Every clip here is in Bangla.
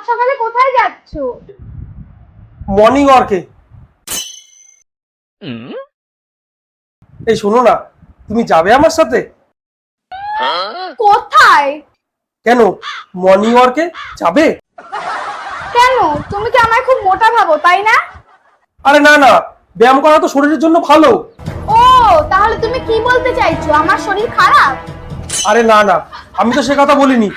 সকালে কোথায় যাচ্ছো? মর্নিং ওয়ার্কে। এই শোনো না, তুমি যাবে আমার সাথে? কোথায়? কেন, মর্নিং ওয়ার্কে যাবে? কেন, তুমি কি আমায় খুব মোটা ভাবো তাই না? আরে না না, ব্যায়াম করা তো শরীরের জন্য ভালো। ও, তাহলে তুমি কি বলতে চাইছো, আমার শরীর খারাপ? আরে না না, আমি তো সে কথা বলিনি।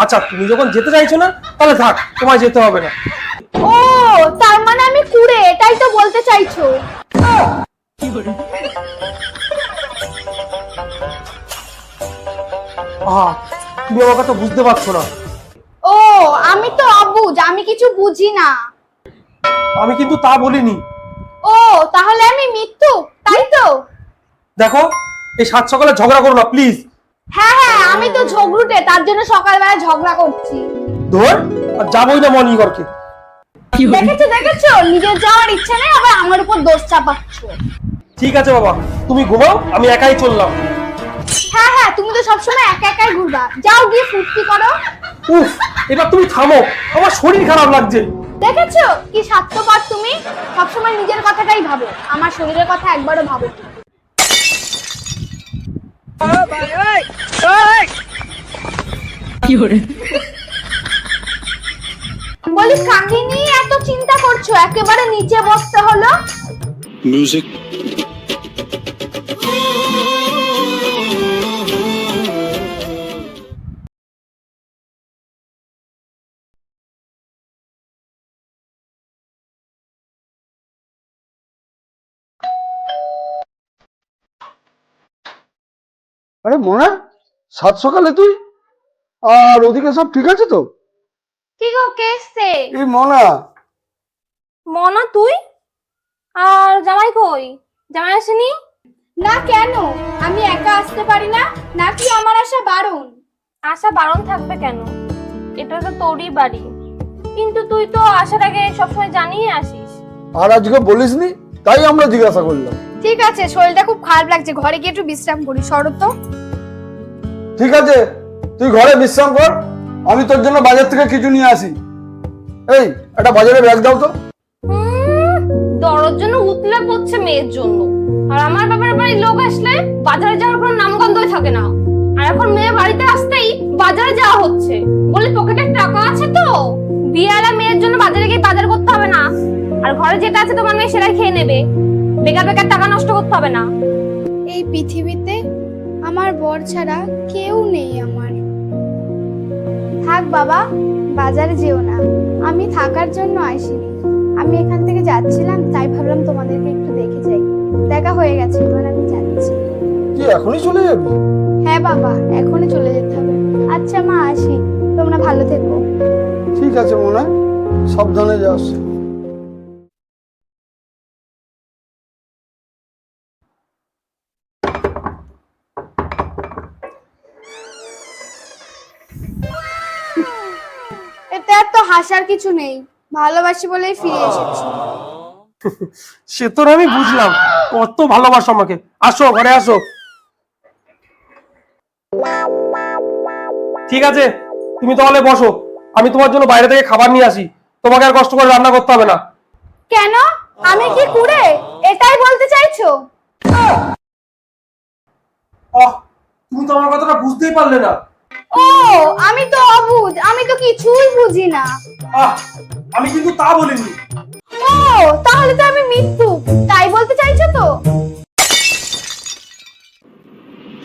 আচ্ছা, তুমি যখন যেতে চাইছো না তাহলে থাক, তোমায় যেতে হবে না। ও, তার মানে আমি কুড়ে, এটাই তো বলতে চাইছো? তুমি আমার কথা বুঝতে পারছো না। ও, আমি তো অবুঝ, আমি কিছু বুঝি না। আমি কিন্তু তা বলিনি। ও, তাহলে আমি মৃত্যু, তাই তো? দেখো, এই সাত সকালে ঝগড়া করো না প্লিজ। হ্যাঁ হ্যাঁ, আমি তো ঝগড়ুটে, তার জন্য সকালবেলা ঝগড়া করছি। ধর, আর যাবোই না মর্নিং ওয়ার্কে। দেখেছো দেখেছো, নিজের যাওয়ার ইচ্ছা নেই, আবার আমার উপর দোষ চাপাচ্ছো। ঠিক আছে বাবা, তুমি ঘুমাও, আমি একাই চললাম। হ্যাঁ হ্যাঁ, তুমি তো সবসময় একা একাই ঘুরবা, যাও গিয়ে ফুর্তি করো। উফ, এবার তুমি থামো, আমার শরীর খারাপ লাগছে। দেখেছো কি স্বার্থপর তুমি, সবসময় নিজের কথাটাই ভাবো, আমার শরীরের কথা একবারও ভাবো না। বলি, কাকে নিয়ে এত চিন্তা করছো, একেবারে নিচে বসতে হলো? মিউজিক। আরে মোনা, সাত সকালে তুই? আর ওদিকে সব ঠিক আছে তো? কি গো, কেসে? এই মোনা। মনা তুই? আর জামাই কই? জামাই আসেনি? না, কেন? আমি একা আসতে পারি না নাকি আমার আসা বারণ? আসা বারণ থাকবে কেন? এটা তো তোরই বাড়ি, কিন্তু তুই তো আসার আগে সবসময় জানিয়ে আসিস। আর আজকে বলিসনি, তাই আমরা জিজ্ঞাসা করলাম। ঠিক আছে, শরীরটা খুব খারাপ লাগছে, ঘরে গিয়ে একটু বিশ্রাম করি, সরো তো। ঠিক আছে, তুই ঘরে বিশ্রাম কর, আমি তোর জন্য বাজার থেকে কিছু নিয়ে আসি। এই, একটা বাজারে ব্যাগ দাও তো। দরদ জন্য উতলে পড়ছে মেয়ের জন্য, আর আমার বাবার বাড়ির লোক আসলে বাজারে যাওয়ার কোনো নামগন্ধই থাকে না। আর এখন মেয়ে বাড়িতে আসতেই বাজারে যাওয়া হচ্ছে, বলে পকেটে টাকা আছে তো বিয়েলা মেয়ের জন্য বাজারে গিয়ে বাজার করতে হবে না, আর ঘরে যেটা আছে তোমার মেয়ে সেটাই খেয়ে নেবে, বেকার বেকার টাকা নষ্ট করতে হবে না। এই পৃথিবীতে আমার বর ছাড়া কেউ নেই আমার। থাক বাবা, বাজারে যেও না, আমি থাকার জন্য আসিনি, আমি এখান থেকে যাচ্ছিলাম, তাই ভাবলাম তোমাদেরকে একটু দেখে যাই। দেখা হয়ে গেছে, এবার আমি যাচ্ছি। কি এখনই চলে যাবি? হ্যাঁ বাবা, এখনই চলে যেতে হবে। আচ্ছা মা, আসি, তোমরা ভালো থেকো। ঠিক আছে মোনা, সাবধানে যাস। এতে এত হাসার কিছু নেই, ভালোবাসি বলেই ফিরে এসেছি। সে তো আমি বুঝলাম, কত ভালোবাসো আমাকে। আসো, ঘরে আসো। ঠিক আছে, তুমি তাহলে বসো, আমি তোমার জন্য বাইরে থেকে খাবার নিয়ে আসি, তোমাকে আর কষ্ট করে রান্না করতে হবে না। কেন, আমি কি কুড়ে, এটাই বলতে চাইছো? তুমি তো আমার কথাটা বুঝতেই পারলে না। ও, আমি তো অবুঝ, আমি তো কিছুই বুঝি না। আমি কিন্তু তা বলিনি। ও, তাহলে তো আমি মৃত্যু, তাই বলতে চাইছো তো?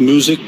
মিউজিক।